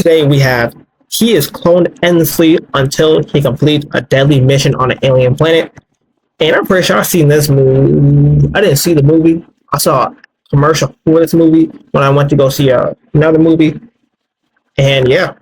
Today we have he is cloned endlessly until he completes a deadly mission on an alien planet. And I'm pretty sure I've seen this movie. I didn't see the movie. I saw a commercial for this movie when I went to go see another movie. And yeah.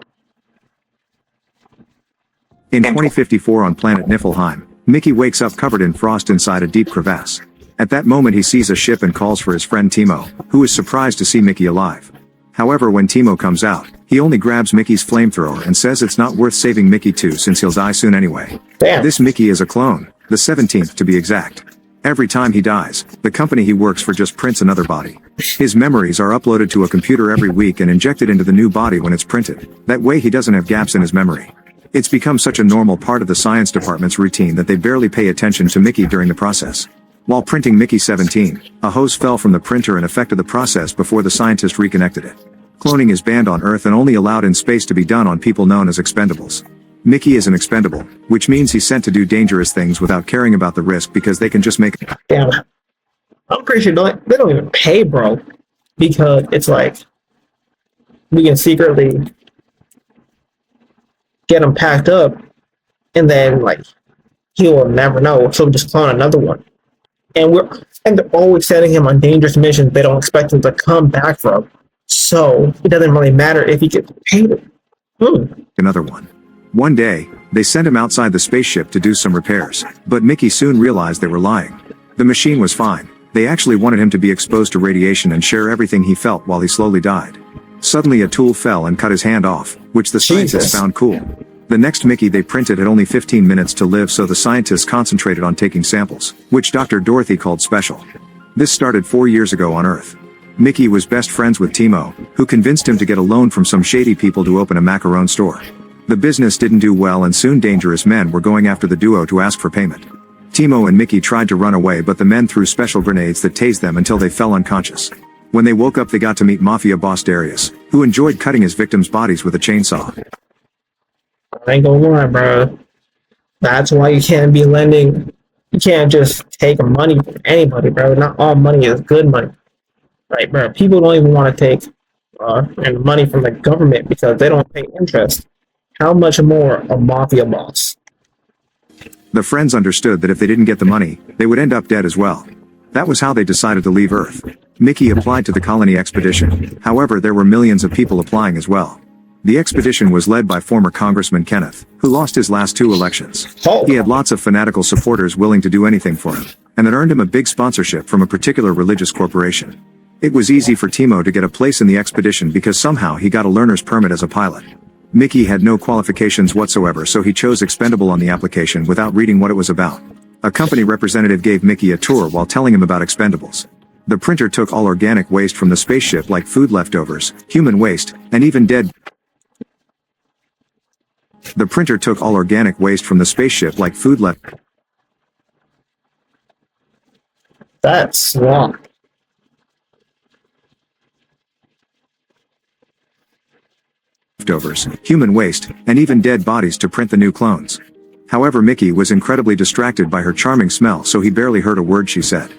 In 2054 on planet Niflheim, Mickey wakes up covered in frost inside a deep crevasse. At that moment he sees a ship and calls for his friend Timo, who is surprised to see Mickey alive. However, when Timo comes out, he only grabs Mickey's flamethrower and says it's not worth saving Mickey too since he'll die soon anyway. Damn. This Mickey is a clone, the 17th to be exact. Every time he dies, the company he works for just prints another body. His memories are uploaded to a computer every week and injected into the new body when it's printed. That way he doesn't have gaps in his memory. It's become such a normal part of the science department's routine that they barely pay attention to Mickey during the process. While printing Mickey 17, a hose fell from the printer and affected the process before the scientist reconnected it. Cloning is banned on Earth and only allowed in space to be done on people known as expendables. Mickey is an expendable, which means he's sent to do dangerous things without caring about the risk because they can just make it. Damn. I'm pretty sure they don't even pay, bro. Because it's like we can secretly get him packed up and then like he will never know. So just clone another one. And they're always sending him on dangerous missions they don't expect him to come back from. So it doesn't really matter if he gets paid. Another one. One day, they sent him outside the spaceship to do some repairs, but Mickey soon realized they were lying. The machine was fine. They actually wanted him to be exposed to radiation and share everything he felt while he slowly died. Suddenly a tool fell and cut his hand off, which the scientists found cool. The next Mickey they printed had only 15 minutes to live, so the scientists concentrated on taking samples, which Dr. Dorothy called special. This started 4 years ago on Earth. Mickey was best friends with Timo, who convinced him to get a loan from some shady people to open a macaron store. The business didn't do well and soon dangerous men were going after the duo to ask for payment. Timo and Mickey tried to run away, but the men threw special grenades that tased them until they fell unconscious. When they woke up they got to meet Mafia boss Darius, who enjoyed cutting his victims' bodies with a chainsaw. I ain't gonna lie, bro. That's why you can't be lending. You can't just take money from anybody, bro. Not all money is good money. Right, bro. People don't even want to take money from the government because they don't pay interest. How much more a mafia boss? The friends understood that if they didn't get the money, they would end up dead as well. That was how they decided to leave Earth. Mickey applied to the colony expedition. However, there were millions of people applying as well. The expedition was led by former Congressman Kenneth, who lost his last 2 elections. He had lots of fanatical supporters willing to do anything for him, and that earned him a big sponsorship from a particular religious corporation. It was easy for Timo to get a place in the expedition because somehow he got a learner's permit as a pilot. Mickey had no qualifications whatsoever, so he chose expendable on the application without reading what it was about. A company representative gave Mickey a tour while telling him about expendables. The printer took all organic waste from the spaceship like food leftovers, human waste, and even dead. The printer took all organic waste from the spaceship like food That's wrong. leftovers, human waste, and even dead bodies to print the new clones. However, Mickey was incredibly distracted by her charming smell, so he barely heard a word she said.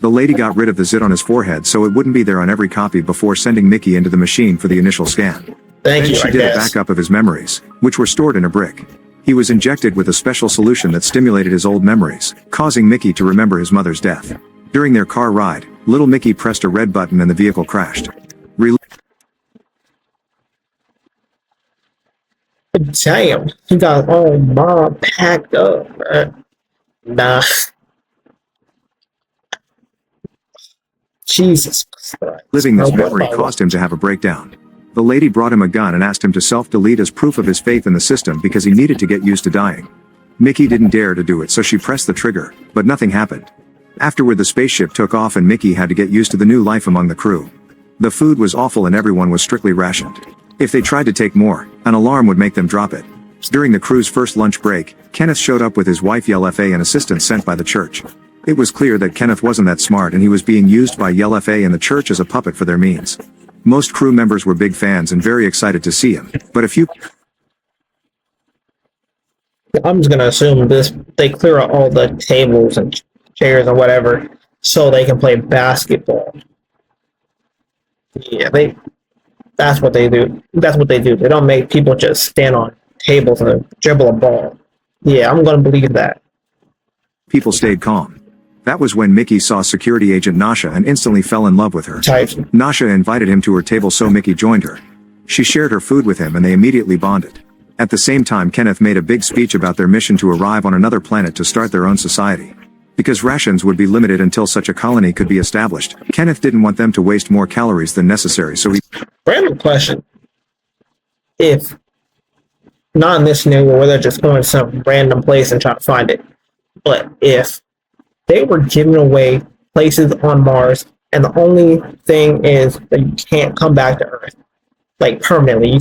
The lady got rid of the zit on his forehead so it wouldn't be there on every copy before sending Mickey into the machine for the initial scan. Then she did a backup of his memories, which were stored in a brick. He was injected with a special solution that stimulated his old memories, causing Mickey to remember his mother's death. During their car ride, little Mickey pressed a red button and the vehicle crashed. Damn, he got all mom packed up, bro. Nah. Jesus Christ. Living this memory caused him to have a breakdown. The lady brought him a gun and asked him to self-delete as proof of his faith in the system because he needed to get used to dying. Mickey didn't dare to do it, so she pressed the trigger, but nothing happened. Afterward the spaceship took off and Mickey had to get used to the new life among the crew. The food was awful and everyone was strictly rationed. If they tried to take more, an alarm would make them drop it. During the crew's first lunch break, Kenneth showed up with his wife YLFA and assistants sent by the church. It was clear that Kenneth wasn't that smart and he was being used by YLFA and the church as a puppet for their means. Most crew members were big fans and very excited to see him, but a few... I'm just gonna assume they clear out all the tables and chairs or whatever so they can play basketball. Yeah, That's what they do. That's what they do. They don't make people just stand on tables and dribble a ball. Yeah, I'm gonna believe that. People stayed calm. That was when Mickey saw security agent Nasha and instantly fell in love with her. Type. Nasha invited him to her table so Mickey joined her. She shared her food with him and they immediately bonded. At the same time, Kenneth made a big speech about their mission to arrive on another planet to start their own society. Because rations would be limited until such a colony could be established, Kenneth didn't want them to waste more calories than necessary, so he... Random question. If, not in this scenario where they're just going to some random place and trying to find it, but if they were giving away places on Mars and the only thing is that you can't come back to Earth, like permanently, you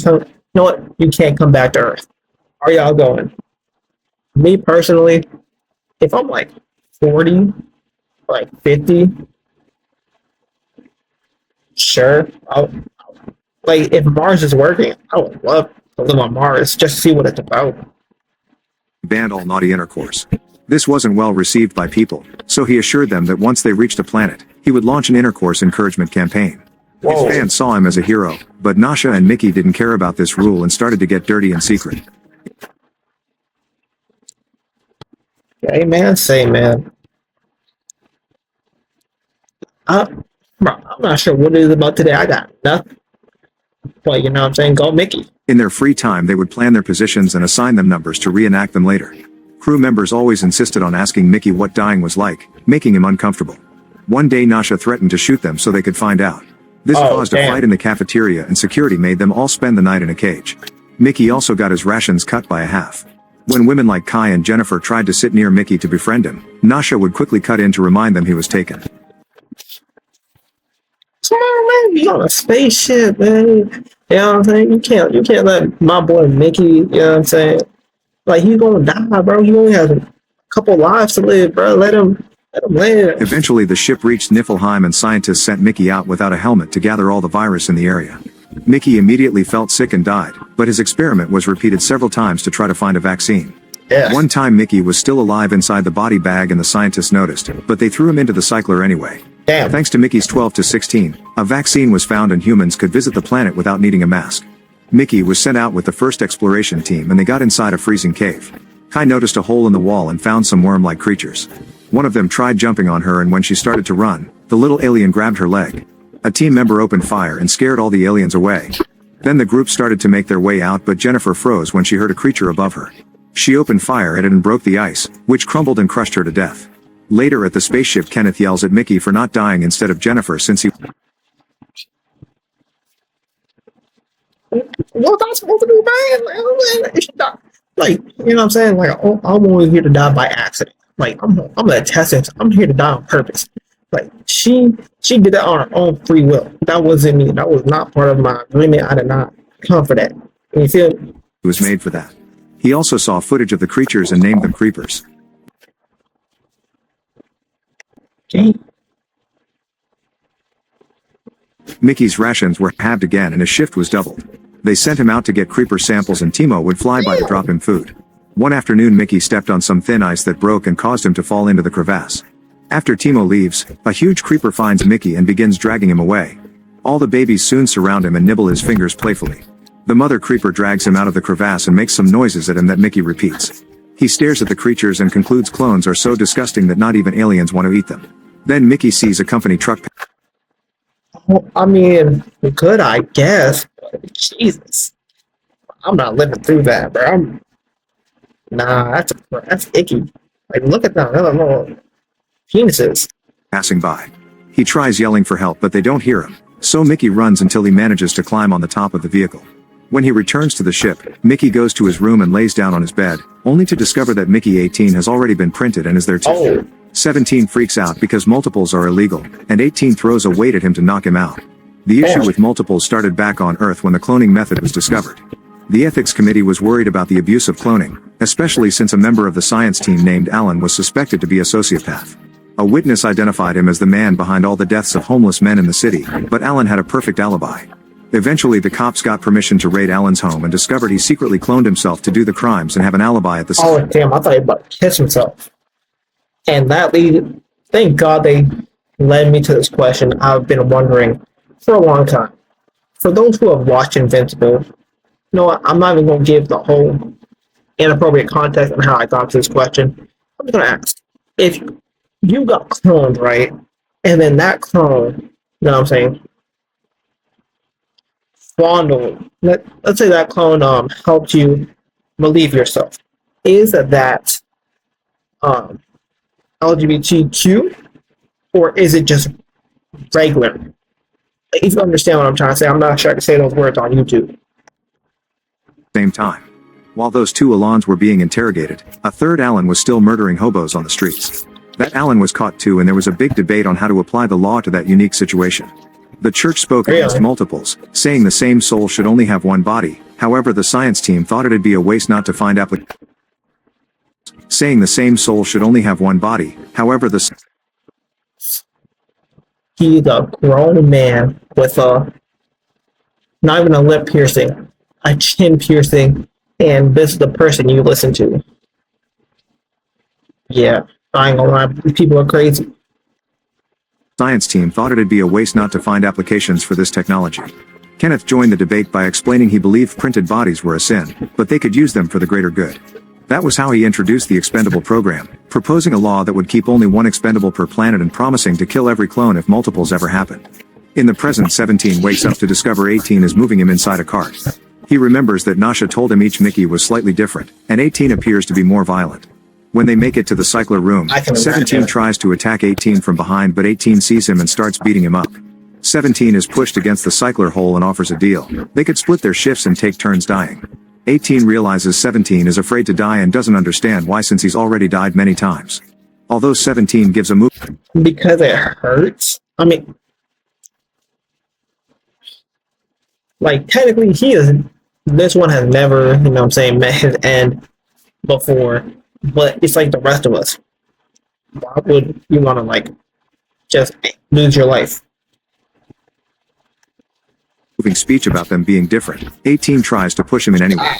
know what? You can't come back to Earth. Are y'all going? Me personally, if I'm like 40, like 50, sure. Like, if Mars is working, I would love to live on Mars just to see what it's about. banned all naughty intercourse. This wasn't well received by people, so he assured them that once they reached a planet, he would launch an intercourse encouragement campaign. His Whoa. fans saw him as a hero, but Nasha and Mickey didn't care about this rule and started to get dirty in secret. Hey man, say man. Bro, I'm not sure what it is about today. I got nothing. But you know what I'm saying? Go Mickey. In their free time, they would plan their positions and assign them numbers to reenact them later. Crew members always insisted on asking Mickey what dying was like, making him uncomfortable. One day Nasha threatened to shoot them so they could find out. This caused a fight in the cafeteria and security made them all spend the night in a cage. Mickey also got his rations cut by a half. When women like Kai and Jennifer tried to sit near Mickey to befriend him, Nasha would quickly cut in to remind them he was taken. Come on, man, be on a spaceship, man. You know what I'm saying? You can't let my boy Mickey, you know what I'm saying? Like, he's gonna die, bro. He only has a couple lives to live, bro. Let him live. Eventually the ship reached Niflheim and scientists sent Mickey out without a helmet to gather all the virus in the area. Mickey immediately felt sick and died, but his experiment was repeated several times to try to find a vaccine. Yeah. One time Mickey was still alive inside the body bag and the scientists noticed, but they threw him into the cycler anyway. Damn. Thanks to Mickey's 12 to 16, a vaccine was found and humans could visit the planet without needing a mask. Mickey was sent out with the first exploration team and they got inside a freezing cave. Kai noticed a hole in the wall and found some worm-like creatures. One of them tried jumping on her and when she started to run, the little alien grabbed her leg. A team member opened fire and scared all the aliens away. Then the group started to make their way out but Jennifer froze when she heard a creature above her. She opened fire at it and broke the ice, which crumbled and crushed her to death. Later at the spaceship, Kenneth yells at Mickey for not dying instead of Jennifer since he... What am I supposed to do, man? Like, you know what I'm saying? Like, I'm only here to die by accident. Like, I'm a test. I'm here to die on purpose. Like, she did that on her own free will. That wasn't me. That was not part of my agreement. I did not come for that. You feel me? He was made for that. He also saw footage of the creatures and named them creepers. Okay. Mickey's rations were halved again and his shift was doubled. They sent him out to get creeper samples and Timo would fly by to drop him food. One afternoon Mickey stepped on some thin ice that broke and caused him to fall into the crevasse. After Timo leaves, a huge creeper finds Mickey and begins dragging him away. All the babies soon surround him and nibble his fingers playfully. The mother creeper drags him out of the crevasse and makes some noises at him that Mickey repeats. He stares at the creatures and concludes clones are so disgusting that not even aliens want to eat them. Then Mickey sees a company truck. Well, I mean, good, I guess. But Jesus, I'm not living through that, bro. Nah, that's icky. Like, look at them, they're little penises. Passing by. He tries yelling for help but they don't hear him, so Mickey runs until he manages to climb on the top of the vehicle. When he returns to the ship, Mickey goes to his room and lays down on his bed, only to discover that Mickey 18 has already been printed and is there too. Oh. 17 freaks out because multiples are illegal, and 18 throws a weight at him to knock him out. The issue with multiples started back on Earth when the cloning method was discovered. The ethics committee was worried about the abuse of cloning, especially since a member of the science team named Alan was suspected to be a sociopath. A witness identified him as the man behind all the deaths of homeless men in the city, but Alan had a perfect alibi. Eventually the cops got permission to raid Alan's home and discovered he secretly cloned himself to do the crimes and have an alibi at the scene. Oh, damn, I thought he was about to kiss himself. And thank God they led me to this question I've been wondering for a long time. for those who have watched Invincible, you know what? I'm not even going to give the whole inappropriate context on how I got to this question. I'm just going to ask, if you got cloned, right, and then that clone, you know what I'm saying, fondled, let's say that clone helped you relieve yourself, is that LGBTQ, or is it just regular? If you understand what I'm trying to say, I'm not sure I can say those words on YouTube. Same time. While those two Alans were being interrogated, a third Alan was still murdering hobos on the streets. That Alan was caught too, and there was a big debate on how to apply the law to that unique situation. The church spoke against multiples, saying the same soul should only have one body. However, the science team thought it'd be a waste not to find saying the same soul should only have one body. However, he's a grown man with not even a lip piercing, a chin piercing, and this is the person you listen to. Yeah, I ain't gonna lie, people are crazy. Science team thought it'd be a waste not to find applications for this technology. Kenneth joined the debate by explaining he believed printed bodies were a sin, but they could use them for the greater good. That was how he introduced the expendable program, proposing a law that would keep only one expendable per planet and promising to kill every clone if multiples ever happened. In the present, 17 wakes up to discover 18 is moving him inside a cart. He remembers that Nasha told him each Mickey was slightly different, and 18 appears to be more violent. When they make it to the cycler room, 17 tries to attack 18 from behind, but 18 sees him and starts beating him up. 17 is pushed against the cycler hole and offers a deal. They could split their shifts and take turns dying. 18 realizes 17 is afraid to die and doesn't understand why, since he's already died many times. Although 17 gives a move because it hurts. I mean, like, technically this one has never, you know what I'm saying, met his end before, but it's like the rest of us. Why would you want to, like, just lose your life? moving speech about them being different. 18 tries to push him in anyway.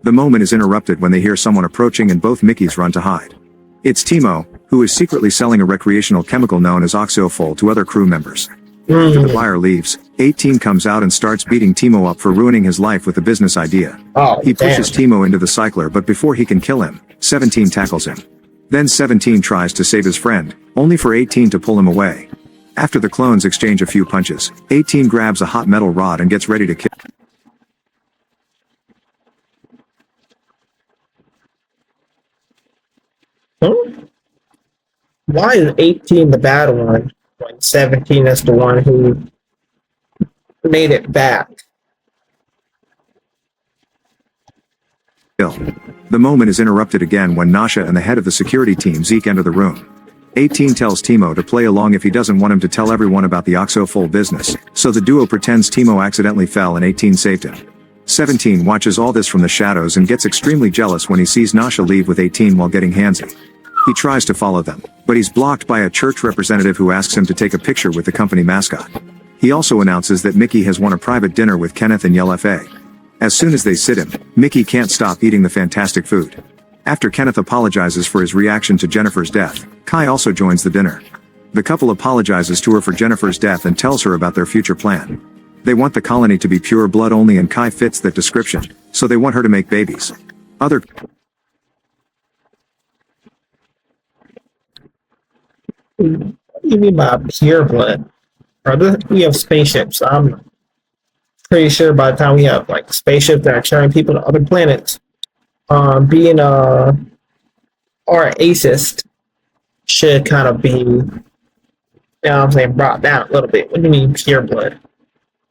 The moment is interrupted when they hear someone approaching and both Mickeys run to hide. It's Timo, who is secretly selling a recreational chemical known as Oxofol to other crew members. After the buyer leaves, 18 comes out and starts beating Timo up for ruining his life with a business idea. He pushes Timo into the cycler, but before he can kill him, 17 tackles him. Then 17 tries to save his friend, only for 18 to pull him away. After the clones exchange a few punches, 18 grabs a hot metal rod and gets ready to kill. Why is 18 the bad one when 17 is the one who made it back? The moment is interrupted again when Nasha and the head of the security team Zeke enter the room. 18 tells Timo to play along if he doesn't want him to tell everyone about the Oxofol business, so the duo pretends Timo accidentally fell and 18 saved him. 17 watches all this from the shadows and gets extremely jealous when he sees Nasha leave with 18 while getting handsy. He tries to follow them, but he's blocked by a church representative who asks him to take a picture with the company mascot. He also announces that Mickey has won a private dinner with Kenneth and Yell FA. As soon as they sit him, Mickey can't stop eating the fantastic food. After Kenneth apologizes for his reaction to Jennifer's death, Kai also joins the dinner. The couple apologizes to her for Jennifer's death and tells her about their future plan. They want the colony to be pure blood only, and Kai fits that description, so they want her to make babies. What do you mean by pure blood? Brother, we have spaceships. I'm pretty sure by the time we have like spaceships that are carrying people to other planets, being our acist should kind of be, you know what I'm saying, brought down a little bit. What do you mean pure blood?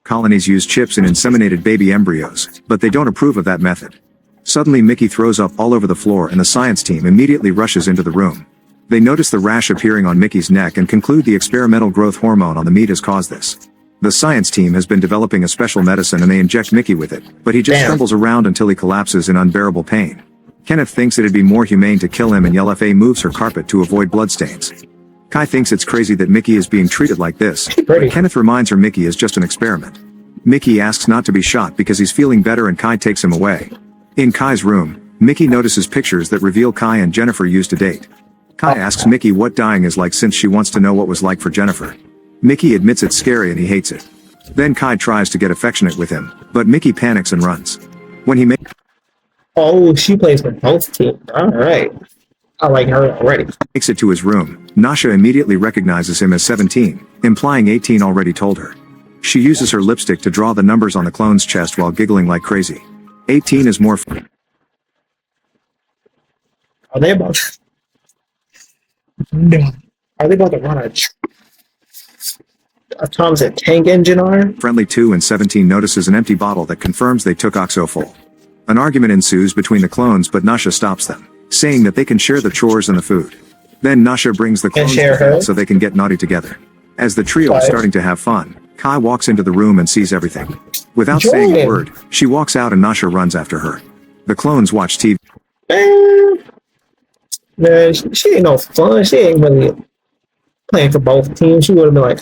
Colonies use chips in inseminated baby embryos, but they don't approve of that method. Suddenly Mickey throws up all over the floor and the science team immediately rushes into the room. They notice the rash appearing on Mickey's neck and conclude the experimental growth hormone on the meat has caused this. The science team has been developing a special medicine and they inject Mickey with it, but he just stumbles around until he collapses in unbearable pain. Kenneth thinks it'd be more humane to kill him, and Yell FA moves her carpet to avoid bloodstains. Kai thinks it's crazy that Mickey is being treated like this, but Kenneth reminds her Mickey is just an experiment. Mickey asks not to be shot because he's feeling better and Kai takes him away. In Kai's room, Mickey notices pictures that reveal Kai and Jennifer used to date. Kai asks Mickey what dying is like since she wants to know what was like for Jennifer. Mickey admits it's scary and he hates it. Then Kai tries to get affectionate with him, but Mickey panics and runs. When he Oh, she plays for both teams. All right. I like her already. makes it to his room, Nasha immediately recognizes him as 17, implying 18 already told her. She uses her lipstick to draw the numbers on the clone's chest while giggling like crazy. 18 is more Are they about to... No. Are they about to run a Tom's a tank engine on her? friendly too, and 17 notices an empty bottle that confirms they took Oxofol. An argument ensues between the clones, but Nasha stops them, saying that they can share the chores and the food. Then Nasha brings the clones share to bed her? so they can get naughty together. As the trio is Right. starting to have fun, Kai walks into the room and sees everything. Without saying a Join. word, she walks out and Nasha runs after her. The clones watch TV. Man, she ain't no fun. She ain't really playing for both teams. She would have been like,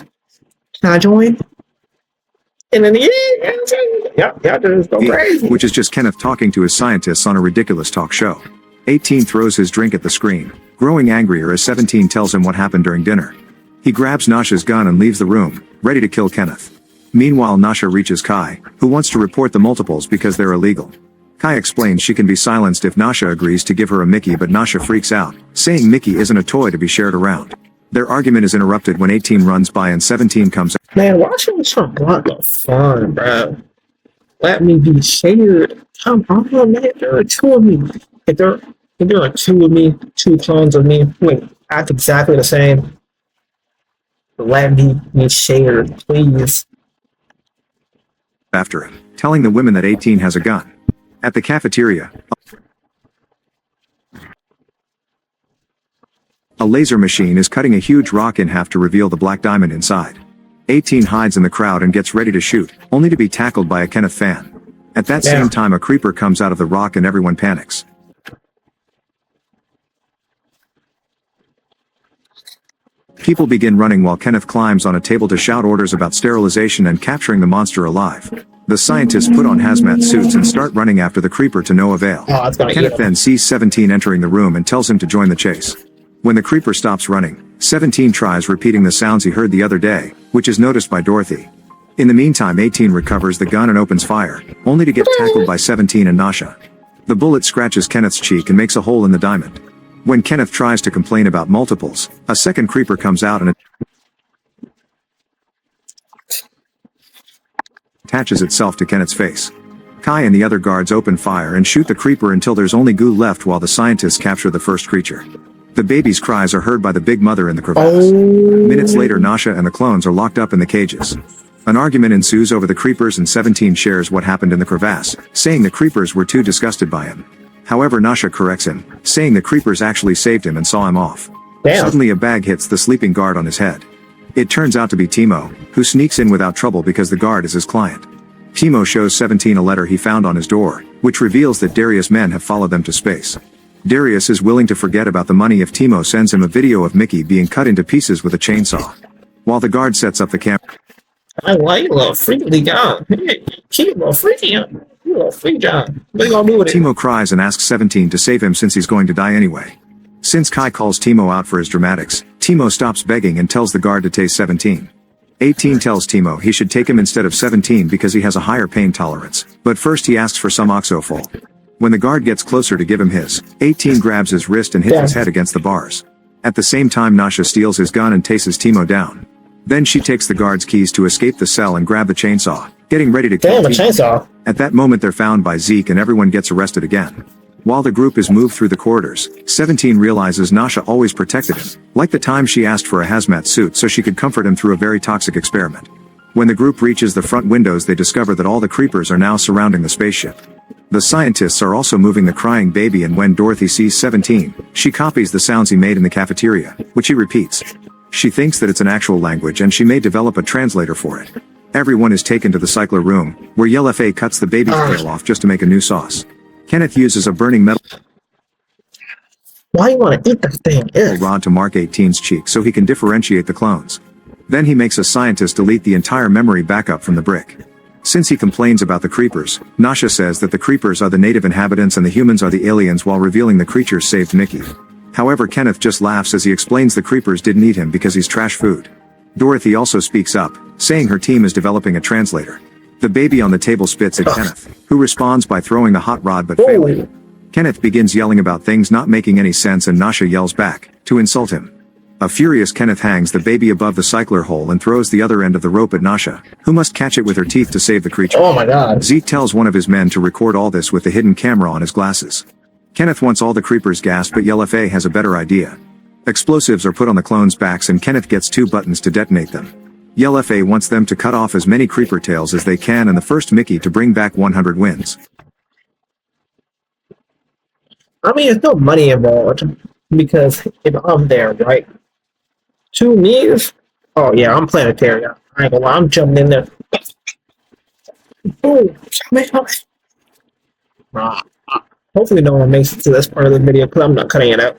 "Can I join?" And then yeah, just go crazy. Which is just Kenneth talking to his scientists on a ridiculous talk show. 18 throws his drink at the screen, growing angrier as 17 tells him what happened during dinner. He grabs Nasha's gun and leaves the room, ready to kill Kenneth. Meanwhile, Nasha reaches Kai, who wants to report the multiples because they're illegal. Kai explains she can be silenced if Nasha agrees to give her a Mickey, but Nasha freaks out, saying Mickey isn't a toy to be shared around. Their argument is interrupted when 18 runs by and 17 comes out. Man, watching this from block the fun, bro. Let me be shared. Come on, man. There are two of me. If there are two of me, two clones of me, wait, act exactly the same. Let me be shared, please. After him, telling the women that 18 has a gun. At the cafeteria, a laser machine is cutting a huge rock in half to reveal the black diamond inside. 18 hides in the crowd and gets ready to shoot, only to be tackled by a Kenneth fan. At that same time, a creeper comes out of the rock and everyone panics. People begin running while Kenneth climbs on a table to shout orders about sterilization and capturing the monster alive. The scientists put on hazmat suits and start running after the creeper to no avail. Oh, it's gonna eat Kenneth him. then sees 17 entering the room and tells him to join the chase. When the creeper stops running, 17 tries repeating the sounds he heard the other day, which is noticed by Dorothy. In the meantime, 18 recovers the gun and opens fire, only to get tackled by 17 and Nasha. The bullet scratches Kenneth's cheek and makes a hole in the diamond. When Kenneth tries to complain about multiples, a second creeper comes out and attaches itself to Kenneth's face. Kai and the other guards open fire and shoot the creeper until there's only goo left while the scientists capture the first creature. The baby's cries are heard by the big mother in the crevasse. Minutes later, Nasha and the clones are locked up in the cages. An argument ensues over the creepers and 17 shares what happened in the crevasse, saying the creepers were too disgusted by him. However, Nasha corrects him, saying the creepers actually saved him and saw him off. Damn. Suddenly a bag hits the sleeping guard on his head. It turns out to be Timo, who sneaks in without trouble because the guard is his client. Timo shows 17 a letter he found on his door, which reveals that Darius' men have followed them to space. Darius is willing to forget about the money if Timo sends him a video of Mickey being cut into pieces with a chainsaw. While the guard sets up the camera, I like a little freaky John. Keep a little freaky, huh? You a little freak John. What you gonna do with it? Timo cries and asks 17 to save him since he's going to die anyway. Since Kai calls Timo out for his dramatics, Timo stops begging and tells the guard to tase 17. 18 tells Timo he should take him instead of 17 because he has a higher pain tolerance, but first he asks for some Oxofol. When the guard gets closer to give him his, 18 grabs his wrist and hits his head against the bars. At the same time, Nasha steals his gun and tases Timo down. Then she takes the guard's keys to escape the cell and grab the chainsaw, getting ready to kill Damn, a Timo. chainsaw. At that moment they're found by Zeke and everyone gets arrested again. While the group is moved through the corridors, 17 realizes Nasha always protected him, like the time she asked for a hazmat suit so she could comfort him through a very toxic experiment. When the group reaches the front windows, they discover that all the creepers are now surrounding the spaceship. The scientists are also moving the crying baby, and when Dorothy sees 17, she copies the sounds he made in the cafeteria, which he repeats. She thinks that it's an actual language and she may develop a translator for it. Everyone is taken to the cycler room, where Yell Fa cuts the baby's tail off just to make a new sauce. Kenneth uses a burning metal Why you wanna eat that thing? Ew. rod to mark 18's cheek so he can differentiate the clones. Then he makes a scientist delete the entire memory backup from the brick. Since he complains about the creepers, Nasha says that the creepers are the native inhabitants and the humans are the aliens, while revealing the creatures saved Mickey. However, Kenneth just laughs as he explains the creepers didn't eat him because he's trash food. Dorothy also speaks up, saying her team is developing a translator. The baby on the table spits at Kenneth, who responds by throwing the hot rod but failing. Ooh. Kenneth begins yelling about things not making any sense and Nasha yells back, to insult him. A furious Kenneth hangs the baby above the cycler hole and throws the other end of the rope at Nasha, who must catch it with her teeth to save the creature. Oh my god. Zeke tells one of his men to record all this with the hidden camera on his glasses. Kenneth wants all the creepers gassed, but Yellow Faye has a better idea. Explosives are put on the clones' backs and Kenneth gets 2 buttons to detonate them. Yellow Faye wants them to cut off as many creeper tails as they can and the first Mickey to bring back 100 wins. I mean, there's no money involved because if I'm there, right? 2 knees? Oh yeah, I'm planetary. I ain't gonna lie, I'm jumping in there. Oh, hopefully no one makes it to this part of the video because I'm not cutting it out.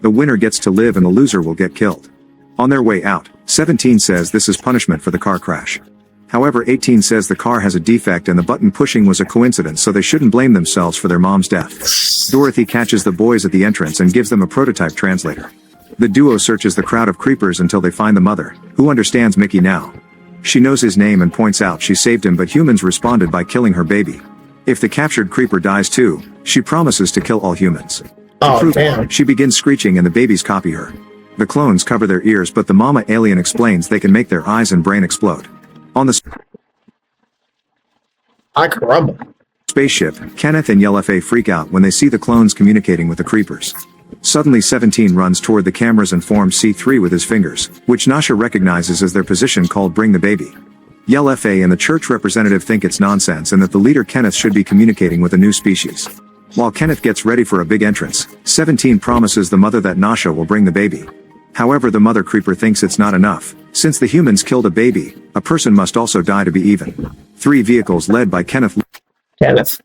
The winner gets to live and the loser will get killed. On their way out, 17 says this is punishment for the car crash. However, 18 says the car has a defect and the button pushing was a coincidence, so they shouldn't blame themselves for their mom's death. Dorothy catches the boys at the entrance and gives them a prototype translator. The duo searches the crowd of creepers until they find the mother, who understands Mickey now. She knows his name and points out she saved him, but humans responded by killing her baby. If the captured creeper dies too, she promises to kill all humans. Oh, To prove damn. it, she begins screeching and the babies copy her. The clones cover their ears, but the mama alien explains they can make their eyes and brain explode. On the I crumble. spaceship, Kenneth and Yellow Faye freak out when they see the clones communicating with the creepers. Suddenly 17 runs toward the cameras and forms C3 with his fingers, which Nasha recognizes as their position called Bring the Baby. Yellow Faye and the church representative think it's nonsense and that the leader Kenneth should be communicating with a new species. While Kenneth gets ready for a big entrance, 17 promises the mother that Nasha will bring the baby. However, the mother creeper thinks it's not enough. Since the humans killed a baby, a person must also die to be even. 3 vehicles led by Kenneth Kenneth.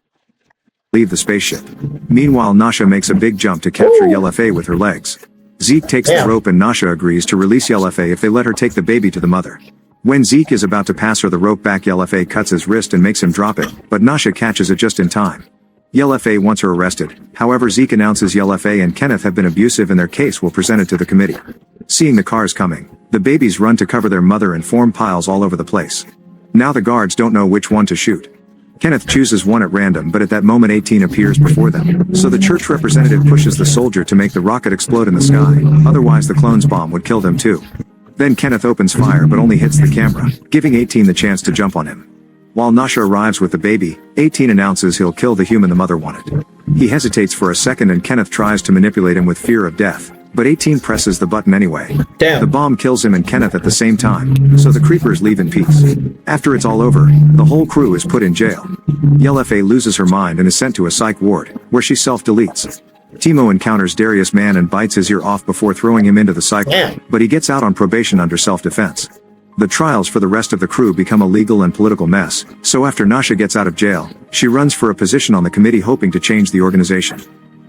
leave the spaceship. Meanwhile, Nasha makes a big jump to capture Yellow Faye with her legs. Zeke takes Damn. the rope and Nasha agrees to release Yellow Faye if they let her take the baby to the mother. When Zeke is about to pass her the rope back, Yellow Faye cuts his wrist and makes him drop it, but Nasha catches it just in time. Yellow Faye wants her arrested. However, Zeke announces Yellow Faye and Kenneth have been abusive and their case will present it to the committee. Seeing the cars coming, the babies run to cover their mother and form piles all over the place. Now the guards don't know which one to shoot. Kenneth chooses one at random, but at that moment 18 appears before them, so the church representative pushes the soldier to make the rocket explode in the sky, otherwise the clone's bomb would kill them too. Then Kenneth opens fire but only hits the camera, giving 18 the chance to jump on him. While Nasha arrives with the baby, 18 announces he'll kill the human the mother wanted. He hesitates for a second and Kenneth tries to manipulate him with fear of death, but 18 presses the button anyway. Damn. The bomb kills him and Kenneth at the same time, so the creepers leave in peace. After it's all over, the whole crew is put in jail. Yellow Faye loses her mind and is sent to a psych ward, where she self-deletes. Timo encounters Darius Mann and bites his ear off before throwing him into the cycle, Damn. but he gets out on probation under self-defense. The trials for the rest of the crew become a legal and political mess, so after Nasha gets out of jail, she runs for a position on the committee hoping to change the organization.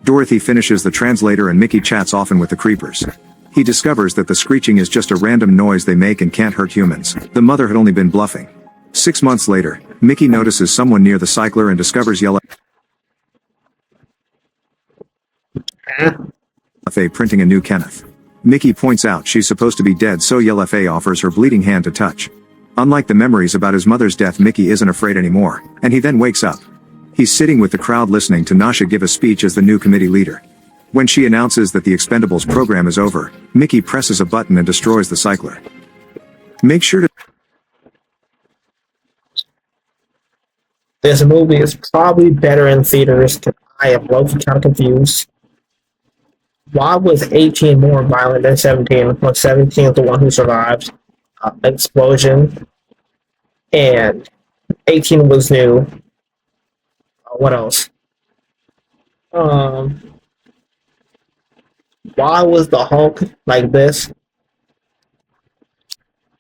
Dorothy finishes the translator and Mickey chats often with the creepers. He discovers that the screeching is just a random noise they make and can't hurt humans. The mother had only been bluffing. 6 months later, Mickey notices someone near the cycler and discovers Yellow Faye printing a new Kenneth. Mickey points out she's supposed to be dead, so Yellow Faye offers her bleeding hand to touch. Unlike the memories about his mother's death, Mickey isn't afraid anymore, and he then wakes up. He's sitting with the crowd listening to Nasha give a speech as the new committee leader. When she announces that the Expendables program is over, Mickey presses a button and destroys the cycler. Make sure to This movie is probably better in theaters because I am low-key kind of confused. Why was 18 more violent than 17? When 17 is the one who survived explosion, and 18 was new. What else? Why was the Hulk like this?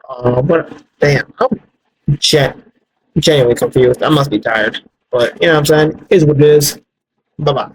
What? Damn, I'm genuinely confused. I must be tired, but you know what I'm saying? Is what it is. Bye bye.